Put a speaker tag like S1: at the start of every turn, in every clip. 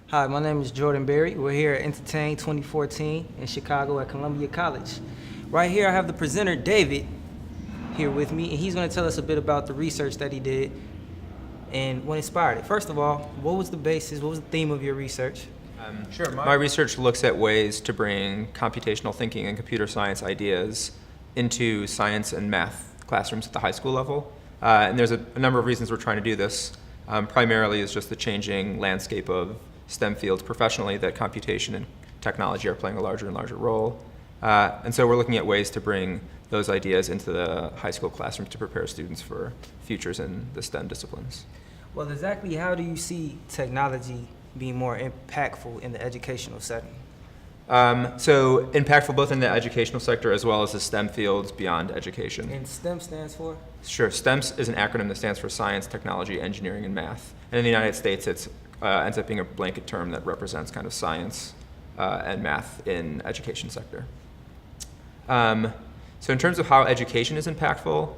S1: Hi, my name is Jordan Berry. We're here at Intetain 2014 in Chicago at Columbia College. Right here I have the presenter, David, here with me, and he's going to tell us a bit about the research that he did and what inspired it. First of all, what was the basis, what was the theme of your research?
S2: Sure. My research looks at ways to bring computational thinking and computer science ideas into science and math classrooms at the high school level. And there's a number of reasons we're trying to do this. Primarily is just the changing landscape of STEM fields professionally, that computation and technology are playing a larger and larger role. And so we're looking at ways to bring those ideas into the high school classrooms to prepare students for futures in the STEM disciplines.
S1: Well, exactly how do you see technology being more impactful in the educational setting?
S2: So impactful both in the educational sector as well as the STEM fields beyond education.
S1: And STEM stands for?
S2: Sure. STEM is an acronym that stands for science, technology, engineering, and math. And in the United States, it ends up being a blanket term that represents kind of science and math in education sector. So in terms of how education is impactful,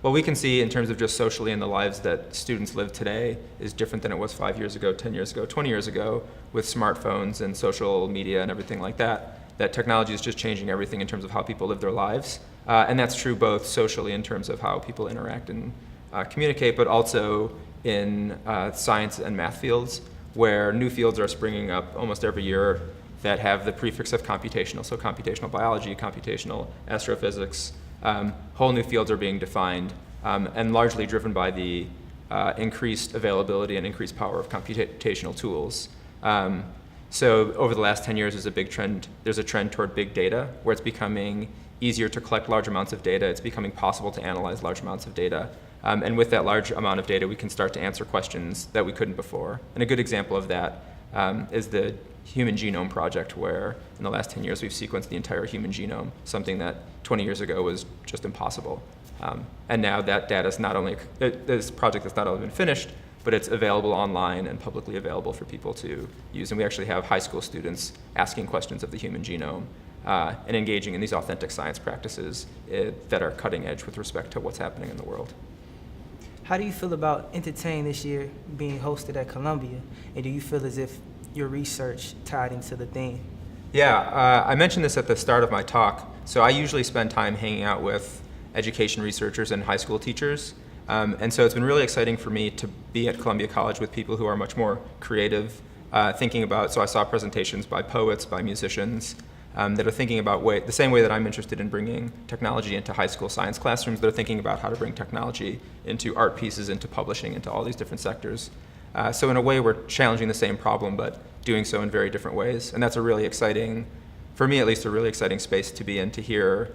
S2: what we can see in terms of just socially in the lives that students live today is different than it was 5 years ago, 10 years ago, 20 years ago with smartphones and social media and everything like that. That technology is just changing everything in terms of how people live their lives. And that's true both socially in terms of how people interact and communicate, but also in science and math fields, where new fields are springing up almost every year that have the prefix of computational. So computational biology, computational astrophysics, whole new fields are being defined and largely driven by the increased availability and increased power of computational tools. So over the last 10 years, there's a trend toward big data, where it's becoming easier to collect large amounts of data. It's becoming possible to analyze large amounts of data. And with that large amount of data, we can start to answer questions that we couldn't before. And a good example of that is the Human Genome Project, where in the last 10 years we've sequenced the entire human genome, something that 20 years ago was just impossible. And now that data is this project has not only been finished, but it's available online and publicly available for people to use. And we actually have high school students asking questions of the human genome and engaging in these authentic science practices that are cutting edge with respect to what's happening in the world.
S1: How do you feel about Intetain this year being hosted at Columbia? And do you feel as if your research tied into the theme?
S2: Yeah, I mentioned this at the start of my talk. So I usually spend time hanging out with education researchers and high school teachers. And so it's been really exciting for me to be at Columbia College with people who are much more creative, so I saw presentations by poets, by musicians, that are thinking about the same way that I'm interested in bringing technology into high school science classrooms. They're thinking about how to bring technology into art pieces, into publishing, into all these different sectors. So in a way, we're challenging the same problem, but doing so in very different ways. And that's a really exciting, for me at least, a really exciting space to be in, to hear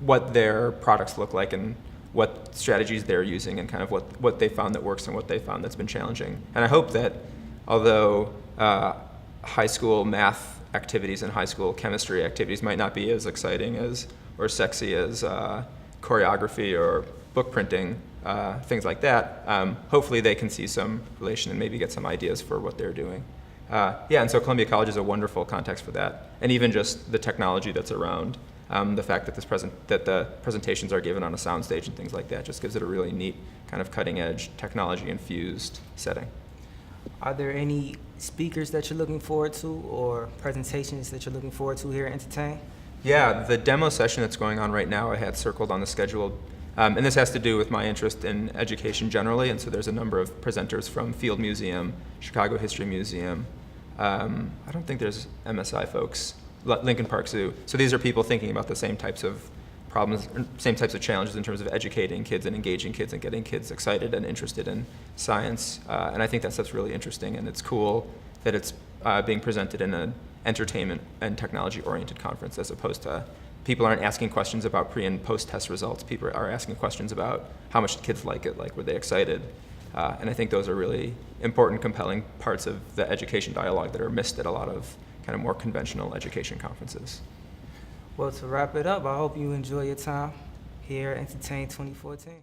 S2: what their products look like and what strategies they're using and kind of what they found that works and what they found that's been challenging. And I hope that although high school math activities and high school chemistry activities might not be as exciting or sexy as choreography or book printing, things like that, hopefully they can see some relation and maybe get some ideas for what they're doing. And so Columbia College is a wonderful context for that. And even just the technology that's around, the fact that the presentations are given on a soundstage and things like that just gives it a really neat kind of cutting edge technology infused setting.
S1: Are there any speakers that you're looking forward to or presentations that you're looking forward to here at Intetain?
S2: Yeah, the demo session that's going on right now I had circled on the schedule. And this has to do with my interest in education generally, and so there's a number of presenters from Field Museum, Chicago History Museum. I don't think there's MSI folks, Lincoln Park Zoo. So these are people thinking about the same types of problems, same types of challenges in terms of educating kids and engaging kids and getting kids excited and interested in science. And I think that stuff's really interesting, and it's cool that it's being presented in an entertainment and technology-oriented conference, as opposed to people aren't asking questions about pre- and post-test results. People are asking questions about how much kids like it, like were they excited? And I think those are really important, compelling parts of the education dialogue that are missed at a lot of kind of more conventional education conferences.
S1: Well, to wrap it up, I hope you enjoy your time here at Intetain 2014.